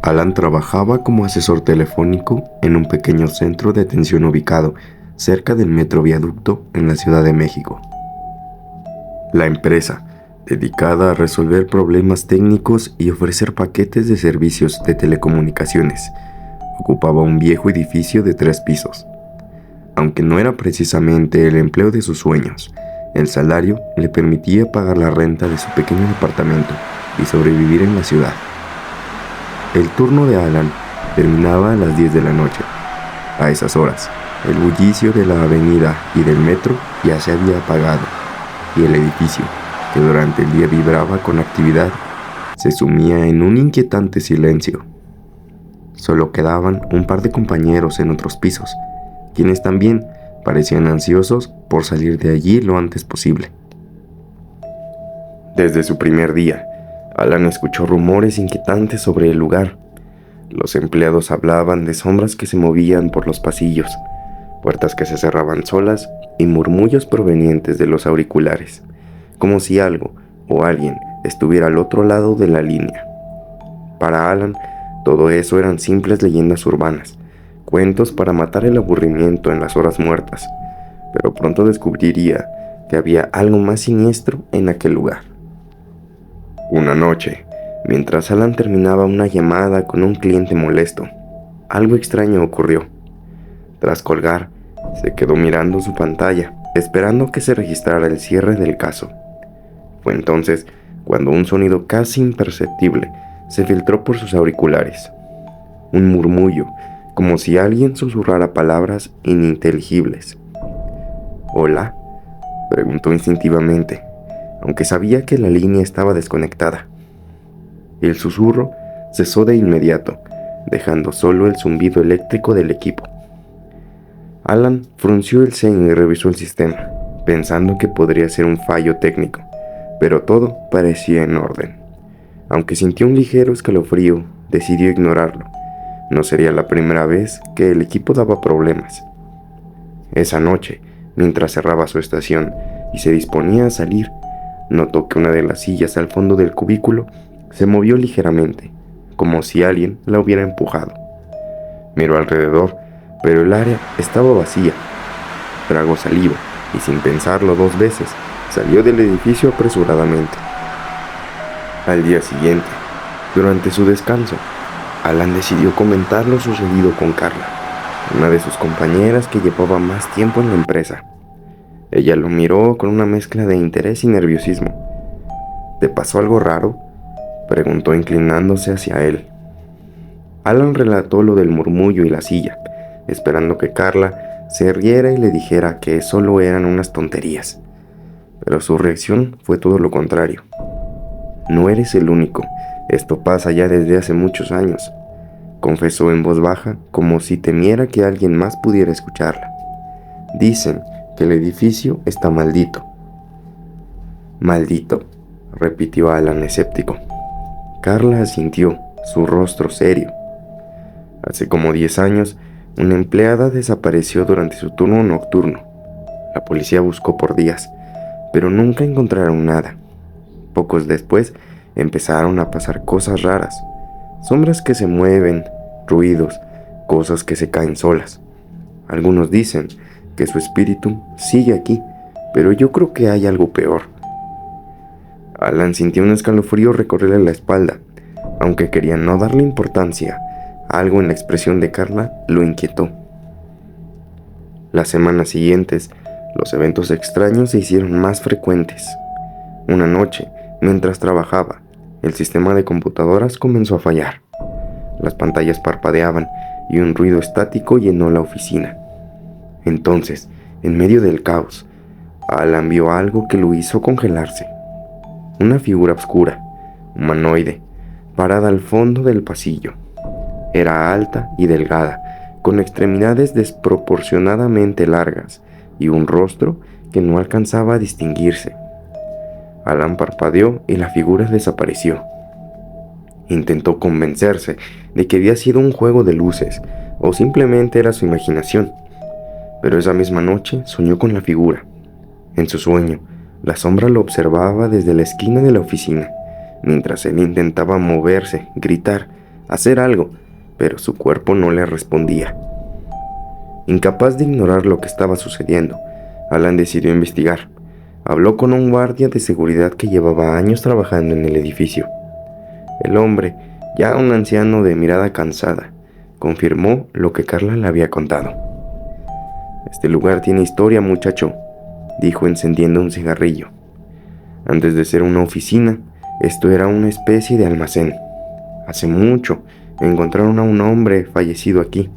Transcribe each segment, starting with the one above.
Alan trabajaba como asesor telefónico en un pequeño centro de atención ubicado cerca del Metro Viaducto en la Ciudad de México. La empresa, dedicada a resolver problemas técnicos y ofrecer paquetes de servicios de telecomunicaciones, ocupaba un viejo edificio de 3 pisos. Aunque no era precisamente el empleo de sus sueños, el salario le permitía pagar la renta de su pequeño departamento y sobrevivir en la ciudad. El turno de Alan terminaba a las 10 de la noche. A esas horas, el bullicio de la avenida y del metro ya se había apagado, y el edificio, que durante el día vibraba con actividad, se sumía en un inquietante silencio. Solo quedaban un par de compañeros en otros pisos, quienes también parecían ansiosos por salir de allí lo antes posible. Desde su primer día, Alan escuchó rumores inquietantes sobre el lugar. Los empleados hablaban de sombras que se movían por los pasillos, puertas que se cerraban solas y murmullos provenientes de los auriculares, como si algo o alguien estuviera al otro lado de la línea. Para Alan, todo eso eran simples leyendas urbanas, cuentos para matar el aburrimiento en las horas muertas, pero pronto descubriría que había algo más siniestro en aquel lugar. Una noche, mientras Alan terminaba una llamada con un cliente molesto, algo extraño ocurrió. Tras colgar, se quedó mirando su pantalla, esperando que se registrara el cierre del caso. Fue entonces cuando un sonido casi imperceptible se filtró por sus auriculares. Un murmullo, como si alguien susurrara palabras ininteligibles. «¿Hola?», preguntó instintivamente, aunque sabía que la línea estaba desconectada. El susurro cesó de inmediato, dejando solo el zumbido eléctrico del equipo. Alan frunció el ceño y revisó el sistema, pensando que podría ser un fallo técnico, pero todo parecía en orden. Aunque sintió un ligero escalofrío, decidió ignorarlo. No sería la primera vez que el equipo daba problemas. Esa noche, mientras cerraba su estación y se disponía a salir, notó que una de las sillas al fondo del cubículo se movió ligeramente, como si alguien la hubiera empujado. Miró alrededor, pero el área estaba vacía. Tragó saliva y, sin pensarlo 2 veces, salió del edificio apresuradamente. Al día siguiente, durante su descanso, Alan decidió comentar lo sucedido con Carla, una de sus compañeras que llevaba más tiempo en la empresa. Ella lo miró con una mezcla de interés y nerviosismo. «¿Te pasó algo raro?», preguntó inclinándose hacia él. Alan relató lo del murmullo y la silla, esperando que Carla se riera y le dijera que solo eran unas tonterías. Pero su reacción fue todo lo contrario. «No eres el único, esto pasa ya desde hace muchos años», confesó en voz baja, como si temiera que alguien más pudiera escucharla. «Dicen que el edificio está maldito». «¿Maldito?», repitió Alan escéptico. Carla asintió, su rostro serio. «Hace como 10 años, una empleada desapareció durante su turno nocturno. La policía buscó por días, pero nunca encontraron nada. Pocos después, empezaron a pasar cosas raras, sombras que se mueven, ruidos, cosas que se caen solas. Algunos dicen que su espíritu sigue aquí, pero yo creo que hay algo peor». Alan sintió un escalofrío recorrerle la espalda. Aunque quería no darle importancia, algo en la expresión de Carla lo inquietó. Las semanas siguientes, los eventos extraños se hicieron más frecuentes. Una noche, mientras trabajaba, el sistema de computadoras comenzó a fallar. Las pantallas parpadeaban y un ruido estático llenó la oficina. Entonces, en medio del caos, Alan vio algo que lo hizo congelarse. Una figura oscura, humanoide, parada al fondo del pasillo. Era alta y delgada, con extremidades desproporcionadamente largas y un rostro que no alcanzaba a distinguirse. Alan parpadeó y la figura desapareció. Intentó convencerse de que había sido un juego de luces o simplemente era su imaginación, pero esa misma noche soñó con la figura. En su sueño, la sombra lo observaba desde la esquina de la oficina, mientras él intentaba moverse, gritar, hacer algo, pero su cuerpo no le respondía. Incapaz de ignorar lo que estaba sucediendo, Alan decidió investigar. Habló con un guardia de seguridad que llevaba años trabajando en el edificio. El hombre, ya un anciano de mirada cansada, confirmó lo que Carla le había contado. «Este lugar tiene historia, muchacho», dijo encendiendo un cigarrillo. «Antes de ser una oficina, esto era una especie de almacén. Hace mucho encontraron a un hombre fallecido aquí.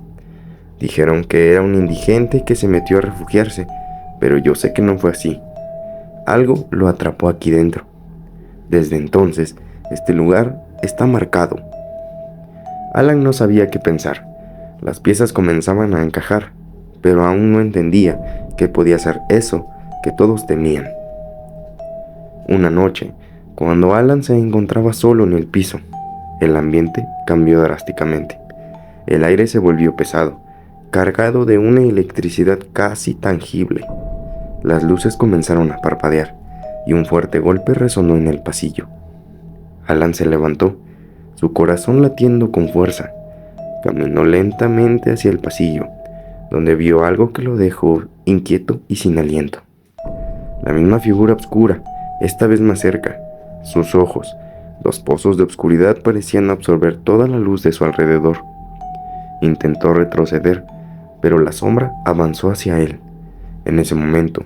Dijeron que era un indigente que se metió a refugiarse, pero yo sé que no fue así. Algo lo atrapó aquí dentro. Desde entonces, este lugar está marcado». Alan no sabía qué pensar. Las piezas comenzaban a encajar, pero aún no entendía qué podía ser eso que todos temían. Una noche, cuando Alan se encontraba solo en el piso, el ambiente cambió drásticamente. El aire se volvió pesado, cargado de una electricidad casi tangible. Las luces comenzaron a parpadear y un fuerte golpe resonó en el pasillo. Alan se levantó, su corazón latiendo con fuerza. Caminó lentamente hacia el pasillo, donde vio algo que lo dejó inquieto y sin aliento. La misma figura oscura, esta vez más cerca. Sus ojos, dos pozos de oscuridad, parecían absorber toda la luz de su alrededor. Intentó retroceder, pero la sombra avanzó hacia él. En ese momento,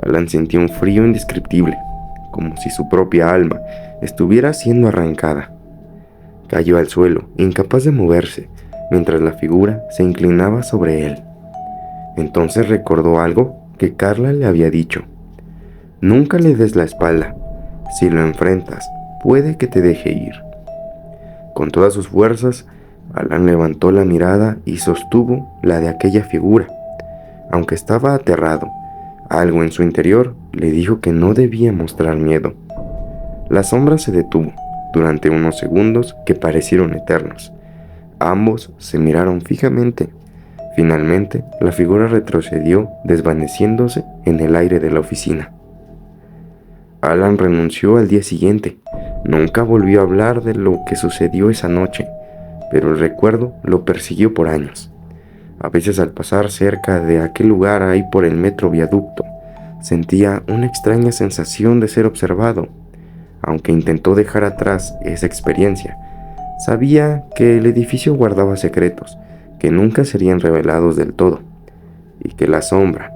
Alan sintió un frío indescriptible, como si su propia alma estuviera siendo arrancada. Cayó al suelo, incapaz de moverse, mientras la figura se inclinaba sobre él. Entonces recordó algo que Carla le había dicho. «Nunca le des la espalda. Si lo enfrentas, puede que te deje ir». Con todas sus fuerzas, Alan levantó la mirada y sostuvo la de aquella figura. Aunque estaba aterrado, algo en su interior le dijo que no debía mostrar miedo. La sombra se detuvo durante unos segundos que parecieron eternos. Ambos se miraron fijamente. Finalmente, la figura retrocedió, desvaneciéndose en el aire de la oficina. Alan renunció al día siguiente. Nunca volvió a hablar de lo que sucedió esa noche, pero el recuerdo lo persiguió por años. A veces al pasar cerca de aquel lugar ahí por el metro viaducto, sentía una extraña sensación de ser observado. Aunque intentó dejar atrás esa experiencia, sabía que el edificio guardaba secretos que nunca serían revelados del todo, y que la sombra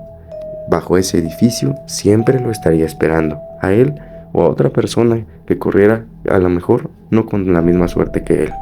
bajo ese edificio siempre lo estaría esperando, a él o a otra persona que corriera a lo mejor no con la misma suerte que él.